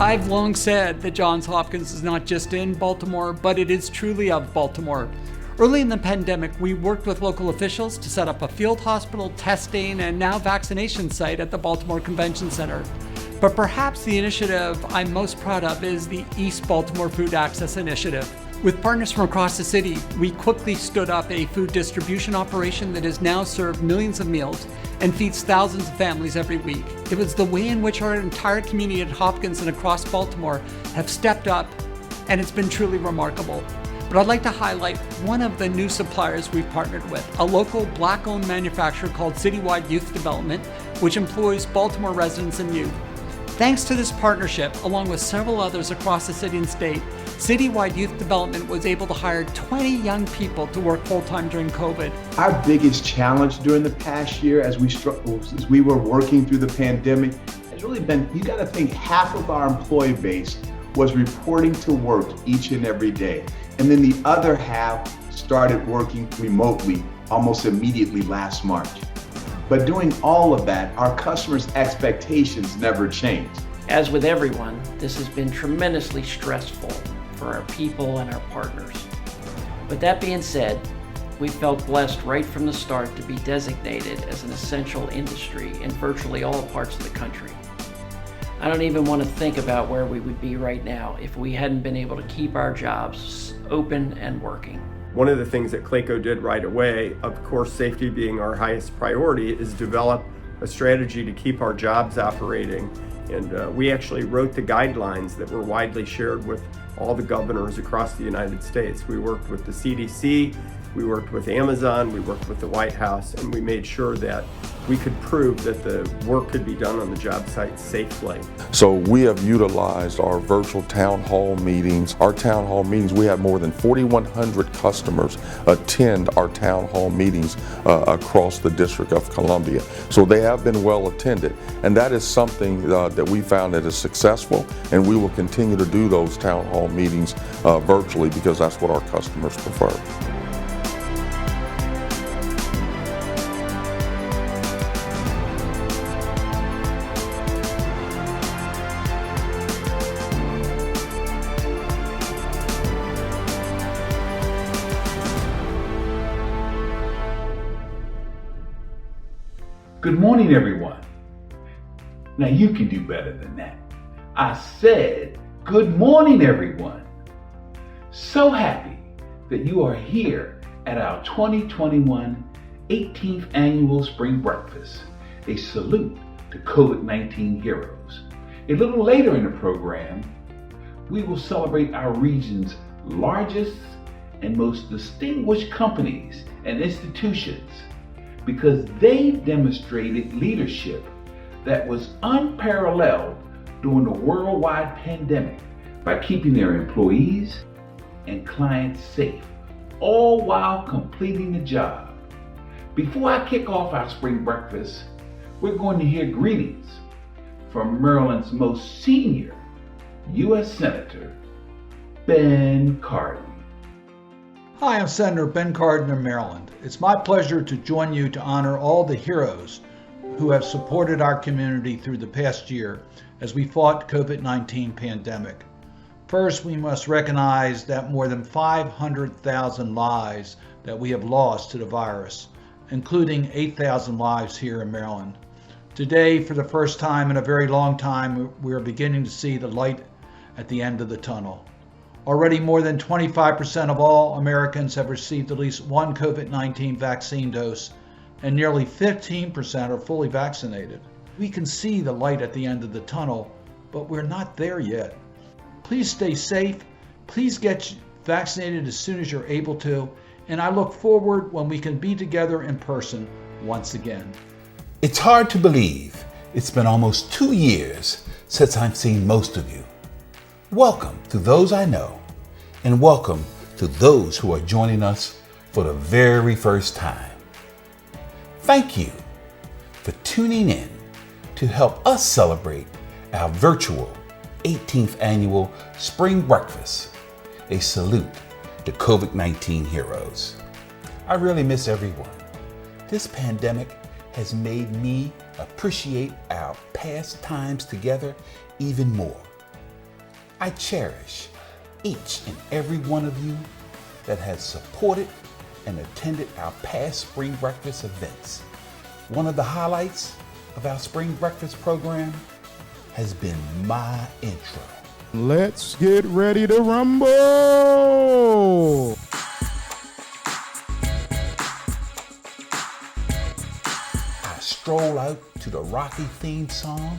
I've long said that Johns Hopkins is not just in Baltimore, but it is truly of Baltimore. Early in the pandemic, we worked with local officials to set up a field hospital, testing, and now vaccination site at the Baltimore Convention Center. But perhaps the initiative I'm most proud of is the East Baltimore Food Access Initiative. With partners from across the city, we quickly stood up a food distribution operation that has now served millions of meals and feeds thousands of families every week. It was the way in which our entire community at Hopkins and across Baltimore have stepped up, and it's been truly remarkable. But I'd like to highlight one of the new suppliers we've partnered with, a local Black-owned manufacturer called Citywide Youth Development, which employs Baltimore residents and youth. Thanks to this partnership, along with several others across the city and state, Citywide Youth Development was able to hire 20 young people to work full-time during COVID. Our biggest challenge during the past year as we were working through the pandemic has really been, you gotta think half of our employee base was reporting to work each and every day. And then the other half started working remotely almost immediately last March. But doing all of that, our customers' expectations never changed. As with everyone, this has been tremendously stressful for our people and our partners. But that being said, we felt blessed right from the start to be designated as an essential industry in virtually all parts of the country. I don't even want to think about where we would be right now if we hadn't been able to keep our jobs open and working. One of the things that Clayco did right away, of course safety being our highest priority, is develop a strategy to keep our jobs operating. And we actually wrote the guidelines that were widely shared with all the governors across the United States. We worked with the CDC, we worked with Amazon, we worked with the White House, and we made sure that we could prove that the work could be done on the job site safely. So we have utilized our virtual town hall meetings. Our town hall meetings, we have more than 4,100 customers attend our town hall meetings across the District of Columbia. So they have been well attended, and that is something that we found that is successful, and we will continue to do those town hall meetings virtually because that's what our customers prefer. Good morning, everyone. Now you can do better than that. I said, good morning, everyone. So happy that you are here at our 2021 18th Annual Spring Breakfast, a salute to COVID-19 heroes. A little later in the program, we will celebrate our region's largest and most distinguished companies and institutions, because they've demonstrated leadership that was unparalleled during the worldwide pandemic by keeping their employees and clients safe, all while completing the job. Before I kick off our spring breakfast, we're going to hear greetings from Maryland's most senior U.S. Senator, Ben Cardin. Hi, I'm Senator Ben Cardin of Maryland. It's my pleasure to join you to honor all the heroes who have supported our community through the past year as we fought COVID-19 pandemic. First, we must recognize that more than 500,000 lives that we have lost to the virus, including 8,000 lives here in Maryland. Today, for the first time in a very long time, we are beginning to see the light at the end of the tunnel. Already more than 25% of all Americans have received at least one COVID-19 vaccine dose, and nearly 15% are fully vaccinated. We can see the light at the end of the tunnel, but we're not there yet. Please stay safe. Please get vaccinated as soon as you're able to, and I look forward when we can be together in person once again. It's hard to believe it's been almost 2 years since I've seen most of you. Welcome to those I know, and welcome to those who are joining us for the very first time. Thank you for tuning in to help us celebrate our virtual 18th Annual Spring Breakfast, a salute to COVID-19 heroes. I really miss everyone. This pandemic has made me appreciate our past times together even more. I cherish each and every one of you that has supported and attended our past spring breakfast events. One of the highlights of our spring breakfast program has been my intro. Let's get ready to rumble! I stroll out to the Rocky theme song.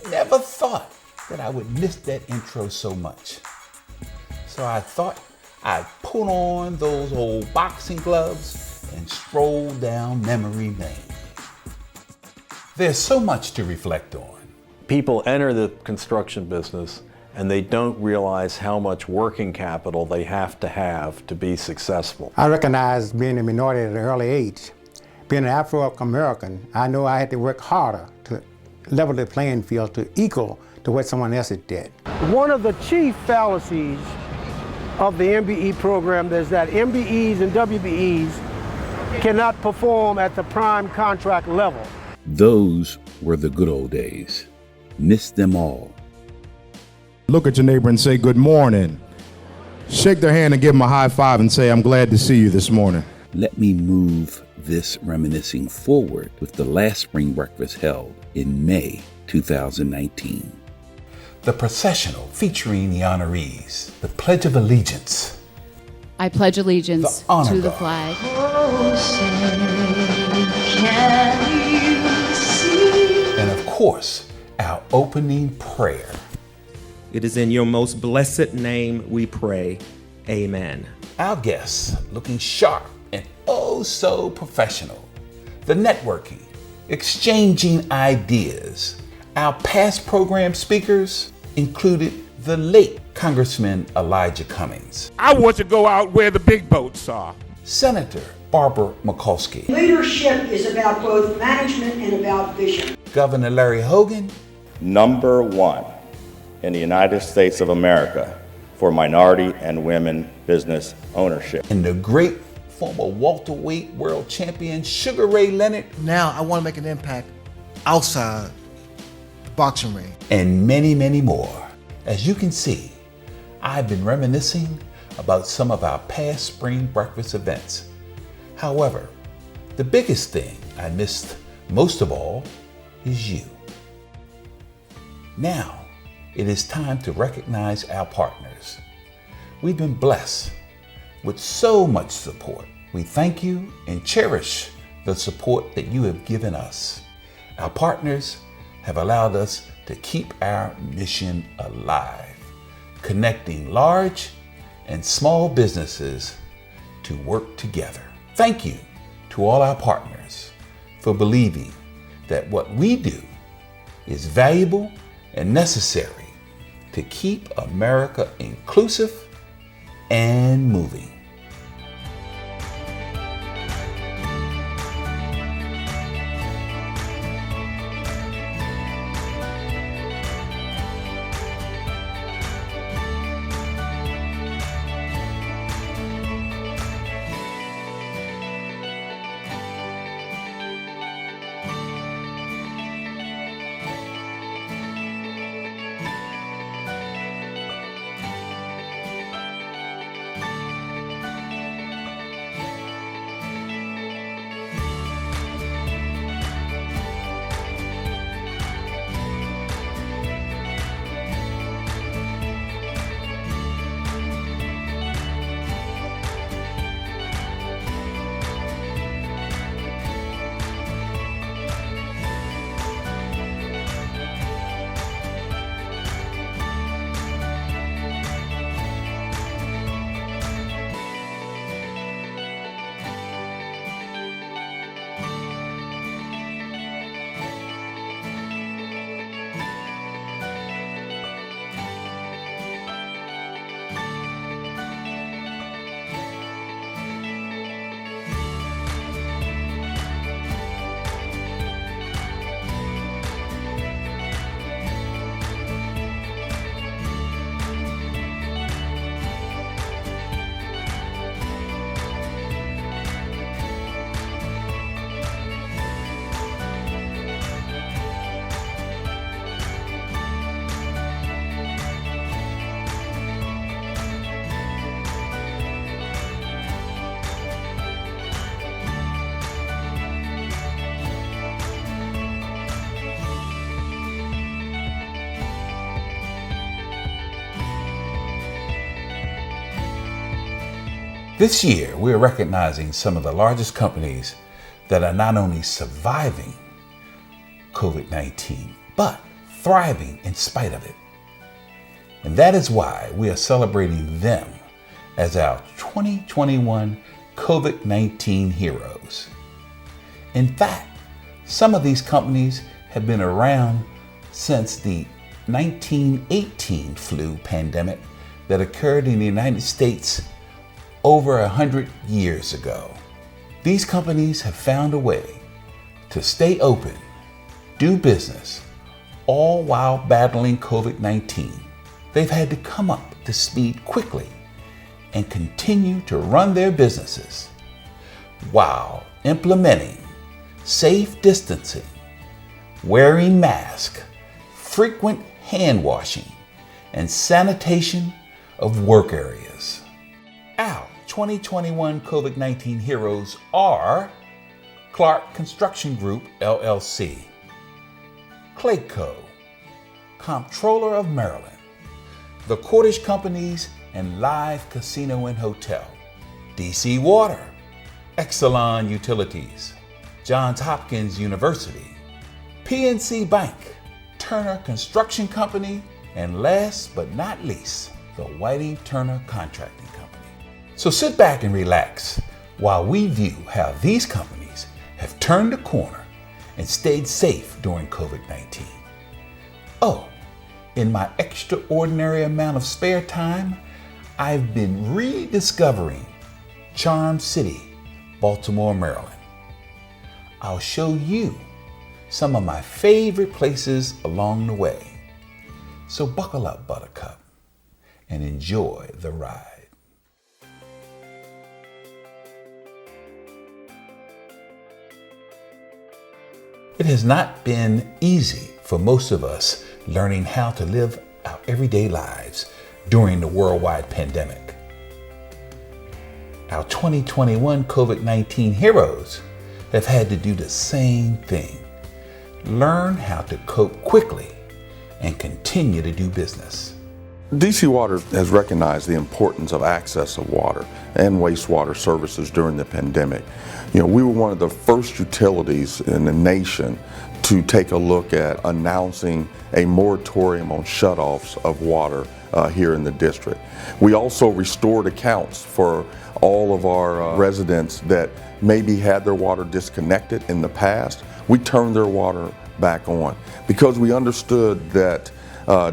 Never thought that I would miss that intro so much. So I thought I'd put on those old boxing gloves and stroll down memory lane. There's so much to reflect on. People enter the construction business and they don't realize how much working capital they have to be successful. I recognize being a minority at an early age. Being an Afro-American, I know I had to work harder to level the playing field to equal to what someone else did. One of the chief fallacies of the MBE program is that MBEs and WBEs cannot perform at the prime contract level. Those were the good old days. Miss them all. Look at your neighbor and say, good morning. Shake their hand and give them a high five and say, I'm glad to see you this morning. Let me move this reminiscing forward with the last spring breakfast held in May 2019. The processional featuring the honorees, the Pledge of Allegiance. I pledge allegiance to the flag. And of course, our opening prayer. It is in your most blessed name we pray. Amen. Our guests looking sharp and oh so professional. The networking, exchanging ideas. Our past program speakers included the late Congressman Elijah Cummings. I want to go out where the big boats are. Senator Barbara Mikulski. Leadership is about both management and about vision. Governor Larry Hogan. Number one in the United States of America for minority and women business ownership. And the great former welterweight world champion Sugar Ray Leonard. Now I want to make an impact outside the boxing ring. And many, many more. As you can see, I've been reminiscing about some of our past spring breakfast events. However, the biggest thing I missed most of all is you. Now, it is time to recognize our partners. We've been blessed with so much support. We thank you and cherish the support that you have given us. Our partners have allowed us to keep our mission alive, connecting large and small businesses to work together. Thank you to all our partners for believing that what we do is valuable and necessary to keep America inclusive and moving. This year, we're recognizing some of the largest companies that are not only surviving COVID-19, but thriving in spite of it. And that is why we are celebrating them as our 2021 COVID-19 heroes. In fact, some of these companies have been around since the 1918 flu pandemic that occurred in the United States over 100 years ago. These companies have found a way to stay open, do business, all while battling COVID-19. They've had to come up to speed quickly and continue to run their businesses while implementing safe distancing, wearing masks, frequent hand washing, and sanitation of work areas. Our 2021 COVID-19 heroes are Clark Construction Group, LLC, Clayco, Comptroller of Maryland, the Cordish Companies and Live Casino and Hotel, DC Water, Exelon Utilities, Johns Hopkins University, PNC Bank, Turner Construction Company, and last but not least, the Whiting Turner Contracting Company. So sit back and relax while we view how these companies have turned the corner and stayed safe during COVID-19. Oh, in my extraordinary amount of spare time, I've been rediscovering Charm City, Baltimore, Maryland. I'll show you some of my favorite places along the way. So buckle up, Buttercup, and enjoy the ride. It has not been easy for most of us learning how to live our everyday lives during the worldwide pandemic. Our 2021 COVID-19 heroes have had to do the same thing. Learn how to cope quickly and continue to do business. DC Water has recognized the importance of access of water and wastewater services during the pandemic. We were one of the first utilities in the nation to take a look at announcing a moratorium on shutoffs of water here in the district. We also restored accounts for all of our residents that maybe had their water disconnected in the past. We turned their water back on because we understood that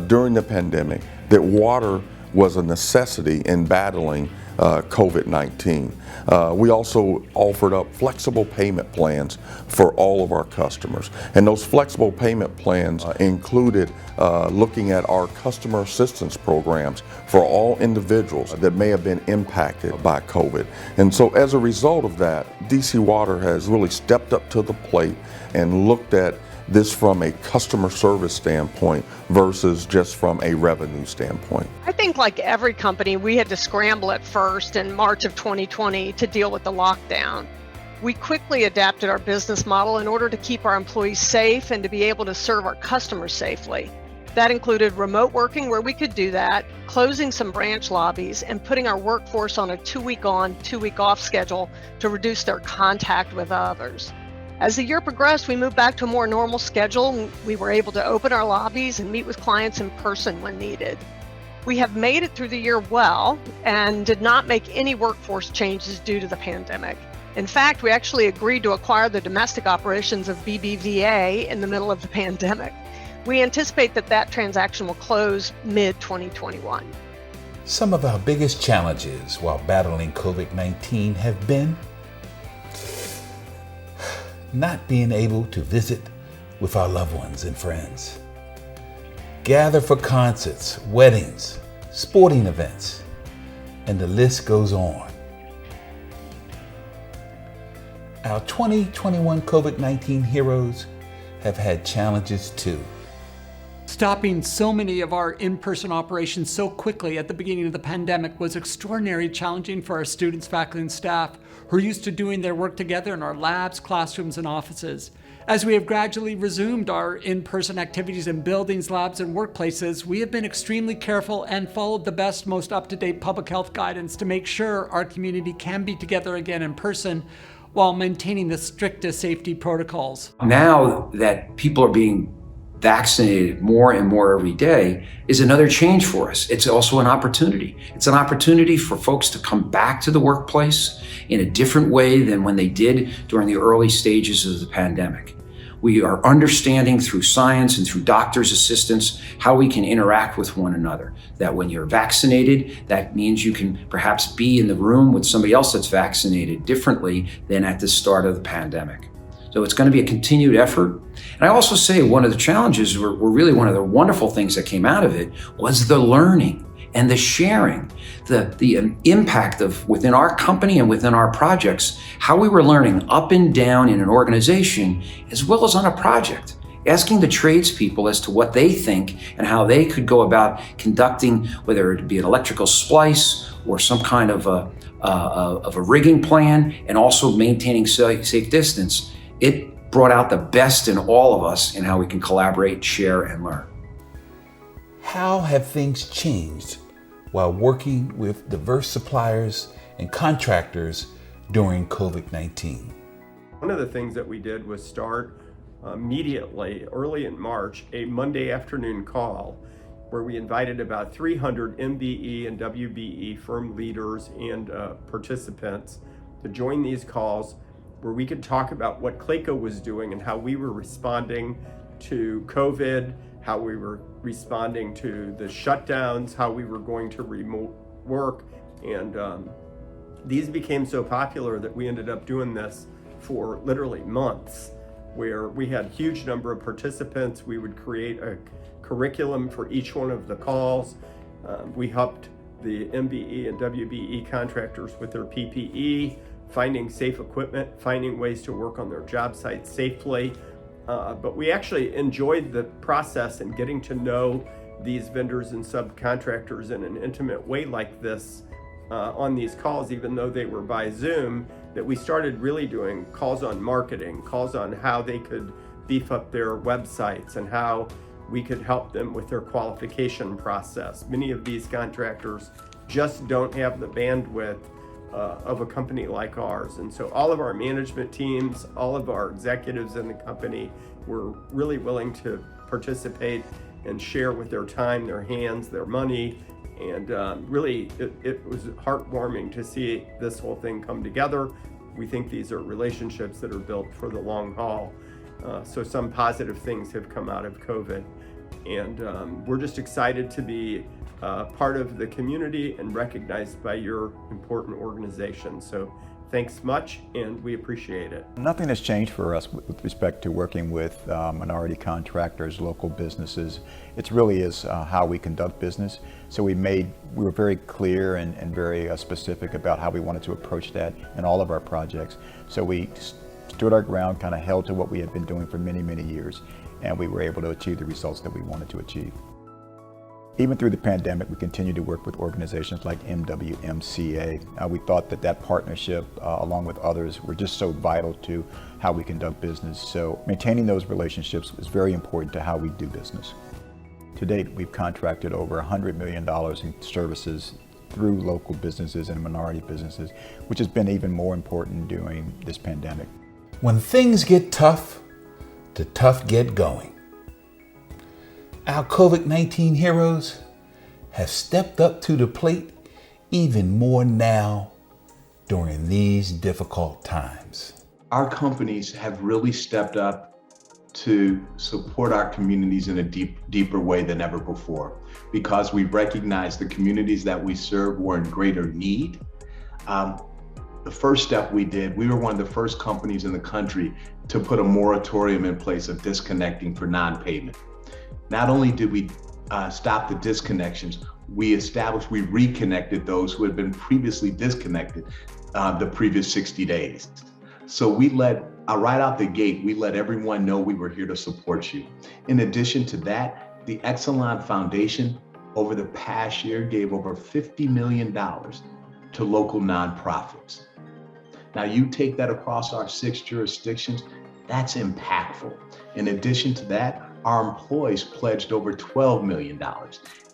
during the pandemic that water was a necessity in battling COVID-19. We also offered up flexible payment plans for all of our customers. And those flexible payment plans included looking at our customer assistance programs for all individuals that may have been impacted by COVID. And so as a result of that, DC Water has really stepped up to the plate and looked at this from a customer service standpoint versus just from a revenue standpoint. I think like every company, we had to scramble at first in March of 2020 to deal with the lockdown. We quickly adapted our business model in order to keep our employees safe and to be able to serve our customers safely. That included remote working where we could do that, closing some branch lobbies, and putting our workforce on a 2-week on, 2-week off schedule to reduce their contact with others. As the year progressed, we moved back to a more normal schedule. We were able to open our lobbies and meet with clients in person when needed. We have made it through the year well and did not make any workforce changes due to the pandemic. In fact, we actually agreed to acquire the domestic operations of BBVA in the middle of the pandemic. We anticipate that that transaction will close mid-2021. Some of our biggest challenges while battling COVID-19 have been not being able to visit with our loved ones and friends, gather for concerts, weddings, sporting events, and the list goes on. Our 2021 COVID-19 heroes have had challenges too. Stopping so many of our in-person operations so quickly at the beginning of the pandemic was extraordinarily challenging for our students, faculty, and staff who are used to doing their work together in our labs, classrooms, and offices. As we have gradually resumed our in-person activities in buildings, labs, and workplaces, we have been extremely careful and followed the best, most up-to-date public health guidance to make sure our community can be together again in person while maintaining the strictest safety protocols. Now that people are being vaccinated more and more every day is another change for us. It's also an opportunity. It's an opportunity for folks to come back to the workplace in a different way than when they did during the early stages of the pandemic. We are understanding through science and through doctors' assistance how we can interact with one another. That when you're vaccinated, that means you can perhaps be in the room with somebody else that's vaccinated differently than at the start of the pandemic. So it's going to be a continued effort. And I also say one of the challenges, were really one of the wonderful things that came out of it, was the learning and the sharing, the impact of within our company and within our projects, how we were learning up and down in an organization as well as on a project, asking the tradespeople as to what they think and how they could go about conducting, whether it be an electrical splice or some kind of a rigging plan, and also maintaining safe distance. It brought out the best in all of us in how we can collaborate, share, and learn. How have things changed while working with diverse suppliers and contractors during COVID-19? One of the things that we did was start immediately, early in March, a Monday afternoon call where we invited about 300 MBE and WBE firm leaders and participants to join these calls where we could talk about what Clayco was doing and how we were responding to COVID, how we were responding to the shutdowns, how we were going to remote work. And these became so popular that we ended up doing this for literally months, where we had a huge number of participants. We would create a curriculum for each one of the calls. We helped the MBE and WBE contractors with their PPE, finding safe equipment, finding ways to work on their job sites safely. But we actually enjoyed the process and getting to know these vendors and subcontractors in an intimate way like this on these calls, even though they were by Zoom, that we started really doing calls on marketing, calls on how they could beef up their websites and how we could help them with their qualification process. Many of these contractors just don't have the bandwidth of a company like ours. And so all of our management teams, all of our executives in the company were really willing to participate and share with their time, their hands, their money. And really, it was heartwarming to see this whole thing come together. We think these are relationships that are built for the long haul. So some positive things have come out of COVID. And we're just excited to be part of the community and recognized by your important organization. So thanks much, and we appreciate it. Nothing has changed for us with respect to working with minority contractors, local businesses. It really is how we conduct business. So we were very clear and very specific about how we wanted to approach that in all of our projects. So we stood our ground, kind of held to what we had been doing for many, many years, and we were able to achieve the results that we wanted to achieve. Even through the pandemic, we continue to work with organizations like MWMCA. We thought that partnership, along with others, were just so vital to how we conduct business. So maintaining those relationships is very important to how we do business. To date, we've contracted over $100 million in services through local businesses and minority businesses, which has been even more important during this pandemic. When things get tough, the tough get going. Our COVID-19 heroes have stepped up to the plate even more now during these difficult times. Our companies have really stepped up to support our communities in a deeper way than ever before, because we recognize the communities that we serve were in greater need. The first step we did, we were one of the first companies in the country to put a moratorium in place of disconnecting for non-payment. Not only did we stop the disconnections, we reconnected those who had been previously disconnected the previous 60 days. So we right out the gate, we let everyone know we were here to support you. In addition to that, the Exelon Foundation over the past year gave over $50 million to local nonprofits. Now you take that across our 6 jurisdictions, That's impactful. In addition to that, our employees pledged over $12 million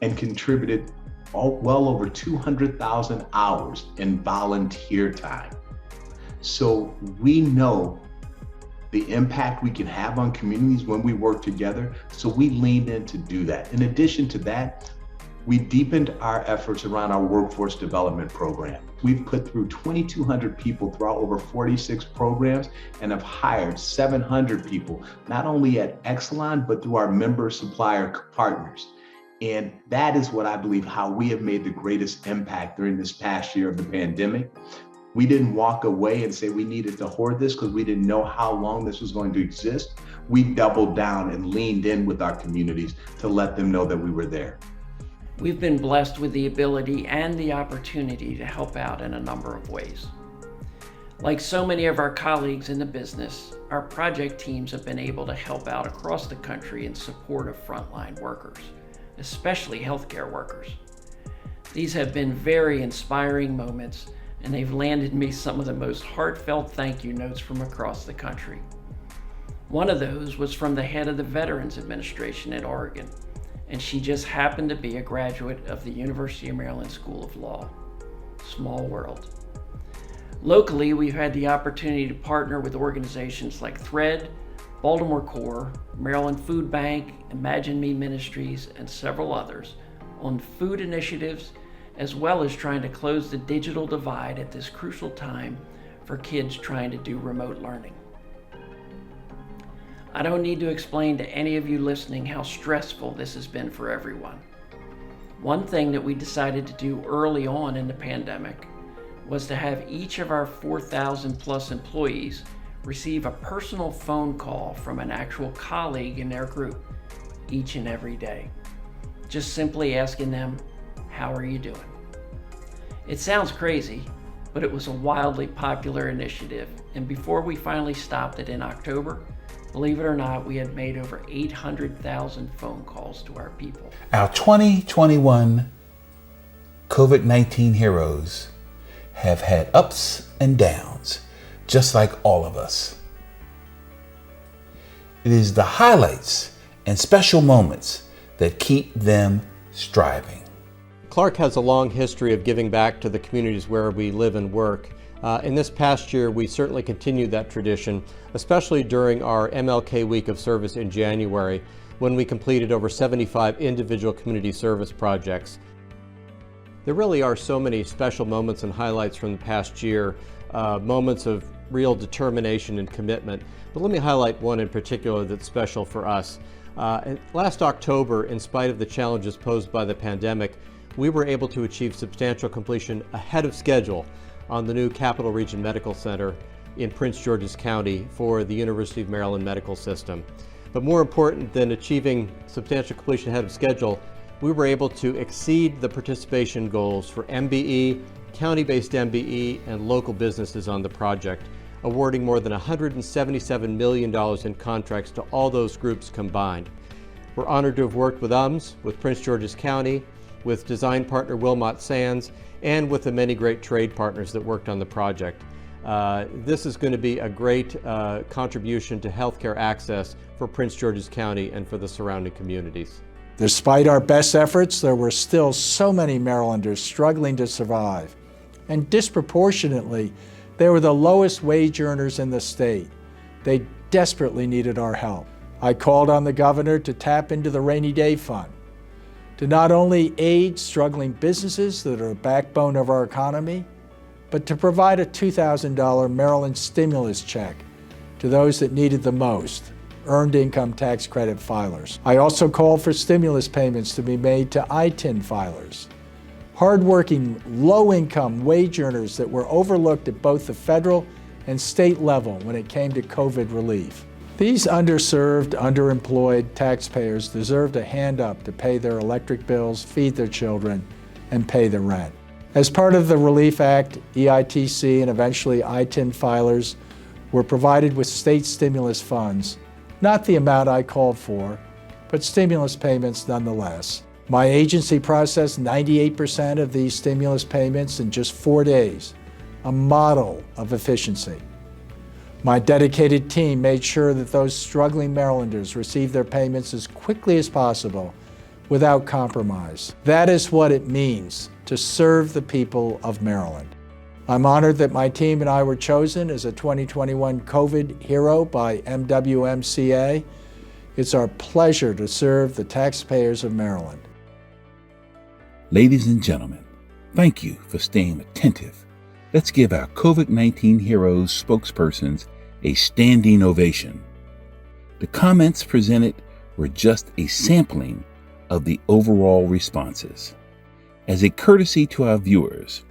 and contributed well over 200,000 hours in volunteer time. So we know the impact we can have on communities when we work together, so we leaned in to do that. In addition to that, we deepened our efforts around our workforce development program. We've put through 2,200 people throughout over 46 programs and have hired 700 people, not only at Exelon, but through our member supplier partners. And that is what I believe how we have made the greatest impact during this past year of the pandemic. We didn't walk away and say we needed to hoard this because we didn't know how long this was going to exist. We doubled down and leaned in with our communities to let them know that we were there. We've been blessed with the ability and the opportunity to help out in a number of ways. Like so many of our colleagues in the business, our project teams have been able to help out across the country in support of frontline workers, especially healthcare workers. These have been very inspiring moments, and they've landed me some of the most heartfelt thank you notes from across the country. One of those was from the head of the Veterans Administration in Oregon, and she just happened to be a graduate of the University of Maryland School of Law. Small world. Locally, we've had the opportunity to partner with organizations like THREAD, Baltimore Core, Maryland Food Bank, Imagine Me Ministries, and several others on food initiatives, as well as trying to close the digital divide at this crucial time for kids trying to do remote learning. I don't need to explain to any of you listening how stressful this has been for everyone. One thing that we decided to do early on in the pandemic was to have each of our 4,000 plus employees receive a personal phone call from an actual colleague in their group each and every day, just simply asking them, "How are you doing?" It sounds crazy, but it was a wildly popular initiative, and before we finally stopped it in October, believe it or not, we had made over 800,000 phone calls to our people. Our 2021 COVID-19 heroes have had ups and downs, just like all of us. It is the highlights and special moments that keep them striving. Clark has a long history of giving back to the communities where we live and work. In this past year, we certainly continued that tradition, especially during our MLK Week of Service in January, when we completed over 75 individual community service projects. There really are so many special moments and highlights from the past year, moments of real determination and commitment. But let me highlight one in particular that's special for us. Last October, in spite of the challenges posed by the pandemic, we were able to achieve substantial completion ahead of schedule on the new Capital Region Medical Center in Prince George's County for the University of Maryland Medical System. But more important than achieving substantial completion ahead of schedule, we were able to exceed the participation goals for MBE, county-based MBE, and local businesses on the project, awarding more than $177 million in contracts to all those groups combined. We're honored to have worked with UMS, with Prince George's County, with design partner Wilmot Sands, and with the many great trade partners that worked on the project. This is going to be a great contribution to healthcare access for Prince George's County and for the surrounding communities. Despite our best efforts, there were still so many Marylanders struggling to survive. And disproportionately, they were the lowest wage earners in the state. They desperately needed our help. I called on the governor to tap into the Rainy Day Fund to not only aid struggling businesses that are the backbone of our economy, but to provide a $2,000 Maryland stimulus check to those that needed the most, earned income tax credit filers. I also called for stimulus payments to be made to ITIN filers, hardworking, low-income wage earners that were overlooked at both the federal and state level when it came to COVID relief. These underserved, underemployed taxpayers deserved a hand up to pay their electric bills, feed their children, and pay the rent. As part of the Relief Act, EITC and eventually ITIN filers were provided with state stimulus funds, not the amount I called for, but stimulus payments nonetheless. My agency processed 98% of these stimulus payments in just 4 days, a model of efficiency. My dedicated team made sure that those struggling Marylanders received their payments as quickly as possible, without compromise. That is what it means to serve the people of Maryland. I'm honored that my team and I were chosen as a 2021 COVID hero by MWMCA. It's our pleasure to serve the taxpayers of Maryland. Ladies and gentlemen, thank you for staying attentive. Let's give our COVID-19 heroes spokespersons a standing ovation. The comments presented were just a sampling of the overall responses. As a courtesy to our viewers,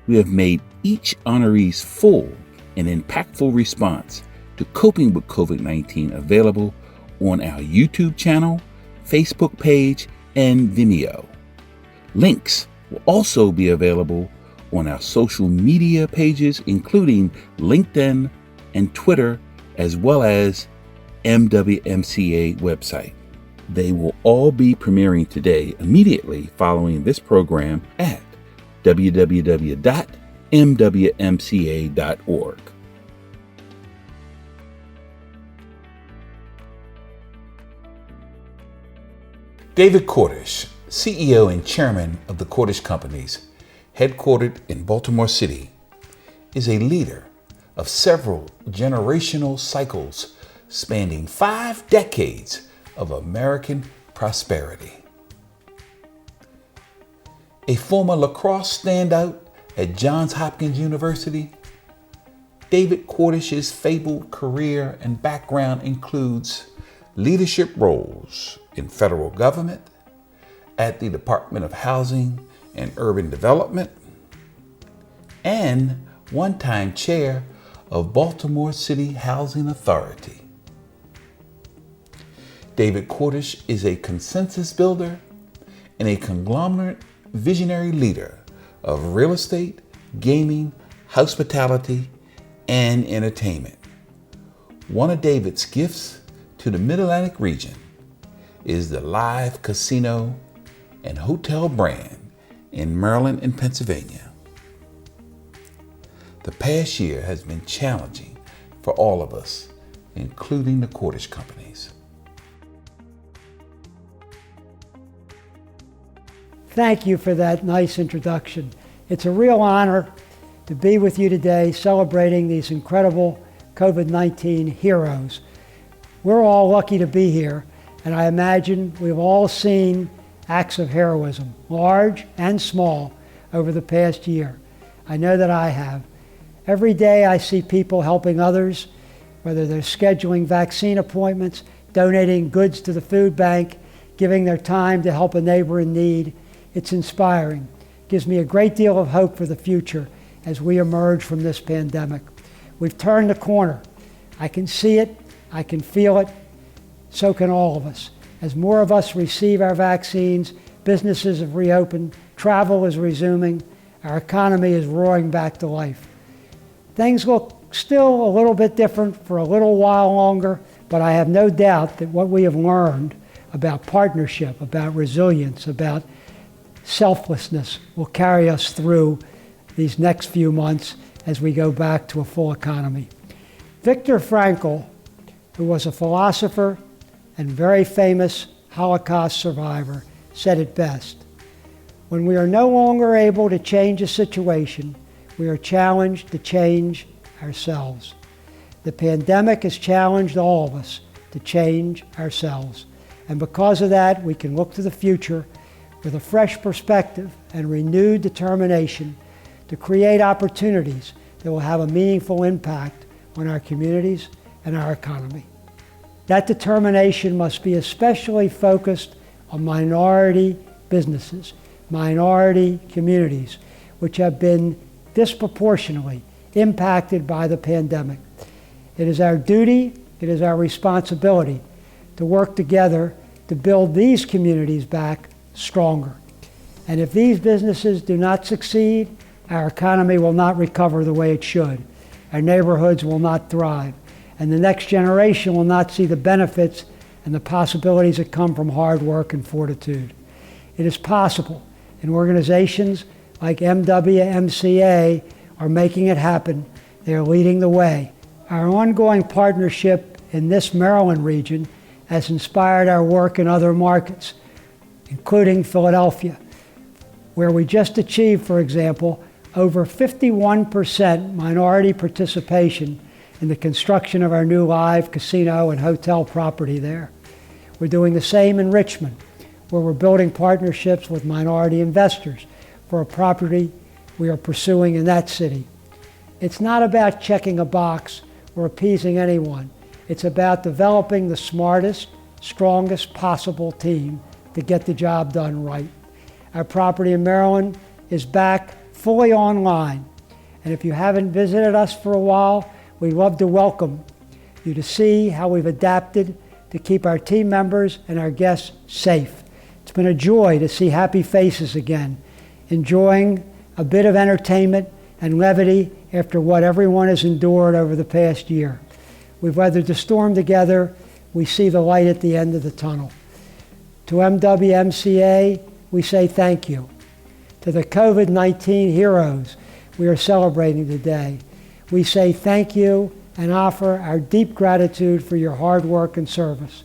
we have made each honoree's full and impactful response to coping with COVID-19 available on our YouTube channel, Facebook page, and Vimeo. Links will also be available on our social media pages, including LinkedIn and Twitter, as well as MWMCA website. They will all be premiering today immediately following this program at www.mwmca.org. David Cordish, CEO and Chairman of the Cordish Companies, headquartered in Baltimore City, is a leader of several generational cycles spanning 5 decades of American prosperity. A former lacrosse standout at Johns Hopkins University, David Cordish's fabled career and background includes leadership roles in federal government, at the Department of Housing and Urban Development, and one-time chair of Baltimore City Housing Authority. David Cordish is a consensus builder and a conglomerate visionary leader of real estate, gaming, hospitality, and entertainment. One of David's gifts to the Mid-Atlantic region is the live casino and hotel brand in Maryland and Pennsylvania. The past year has been challenging for all of us, including the Cordish companies. Thank you for that nice introduction. It's a real honor to be with you today celebrating these incredible COVID-19 heroes. We're all lucky to be here, and I imagine we've all seen acts of heroism, large and small, over the past year. I know that I have. Every day I see people helping others, whether they're scheduling vaccine appointments, donating goods to the food bank, giving their time to help a neighbor in need. It's inspiring. It gives me a great deal of hope for the future as we emerge from this pandemic. We've turned the corner. I can see it, I can feel it, so can all of us. As more of us receive our vaccines, businesses have reopened, travel is resuming, our economy is roaring back to life. Things look still a little bit different for a little while longer, but I have no doubt that what we have learned about partnership, about resilience, about selflessness will carry us through these next few months as we go back to a full economy. Viktor Frankl, who was a philosopher and very famous Holocaust survivor, said it best. When we are no longer able to change a situation, we are challenged to change ourselves. The pandemic has challenged all of us to change ourselves. And because of that, we can look to the future with a fresh perspective and renewed determination to create opportunities that will have a meaningful impact on our communities and our economy. That determination must be especially focused on minority businesses, minority communities, which have been disproportionately impacted by the pandemic. It is our duty, it is our responsibility to work together to build these communities back stronger. And if these businesses do not succeed, our economy will not recover the way it should. Our neighborhoods will not thrive. And the next generation will not see the benefits and the possibilities that come from hard work and fortitude. It is possible, and organizations like MWMCA are making it happen. They are leading the way. Our ongoing partnership in this Maryland region has inspired our work in other markets, including Philadelphia, where we just achieved, for example, over 51% minority participation in the construction of our new live casino and hotel property there. We're doing the same in Richmond, where we're building partnerships with minority investors for a property we are pursuing in that city. It's not about checking a box or appeasing anyone. It's about developing the smartest, strongest possible team to get the job done right. Our property in Maryland is back fully online, and if you haven't visited us for a while, we'd love to welcome you to see how we've adapted to keep our team members and our guests safe. It's been a joy to see happy faces again, enjoying a bit of entertainment and levity after what everyone has endured over the past year. We've weathered the storm together. We see the light at the end of the tunnel. To MWMCA, we say thank you. To the COVID-19 heroes we are celebrating today, we say thank you and offer our deep gratitude for your hard work and service.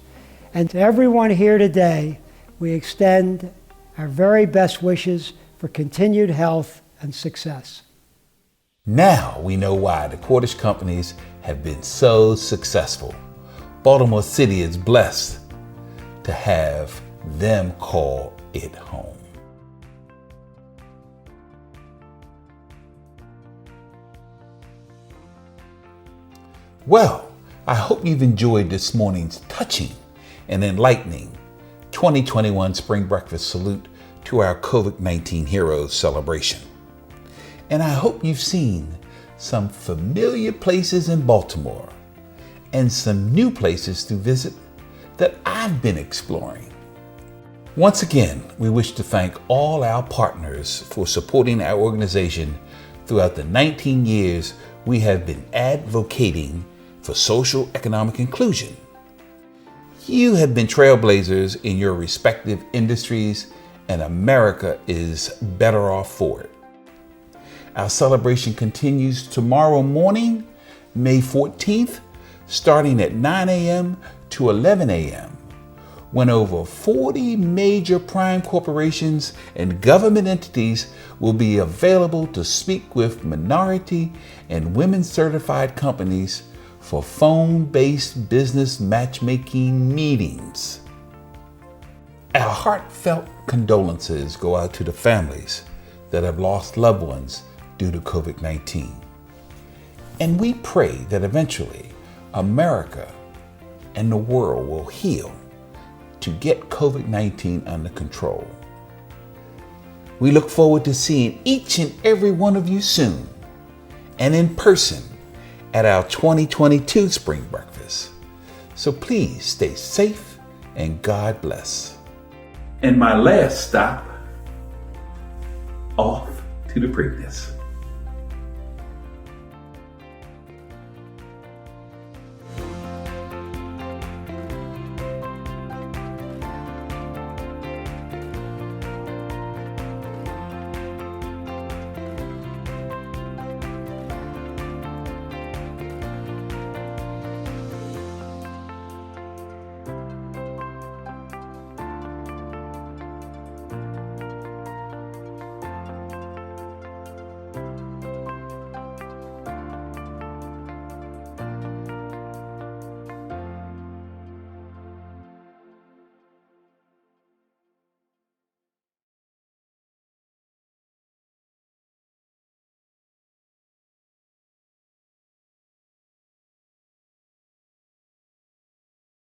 And to everyone here today, we extend our very best wishes for continued health and success. Now we know why the Cordish companies have been so successful. Baltimore City is blessed to have them call it home. Well, I hope you've enjoyed this morning's touching and enlightening 2021 Spring Breakfast salute to our COVID-19 Heroes celebration. And I hope you've seen some familiar places in Baltimore and some new places to visit that I've been exploring. Once again, we wish to thank all our partners for supporting our organization throughout the 19 years we have been advocating for social economic inclusion. You have been trailblazers in your respective industries, and America is better off for it. Our celebration continues tomorrow morning, May 14th, starting at 9 a.m. to 11 a.m., when over 40 major prime corporations and government entities will be available to speak with minority and women-certified companies for phone-based business matchmaking meetings. Our heartfelt condolences go out to the families that have lost loved ones due to COVID-19. And we pray that eventually America and the world will heal to get COVID-19 under control. We look forward to seeing each and every one of you soon and in person at our 2022 Spring Breakfast. So please stay safe and God bless. And my last stop, off to the Preakness.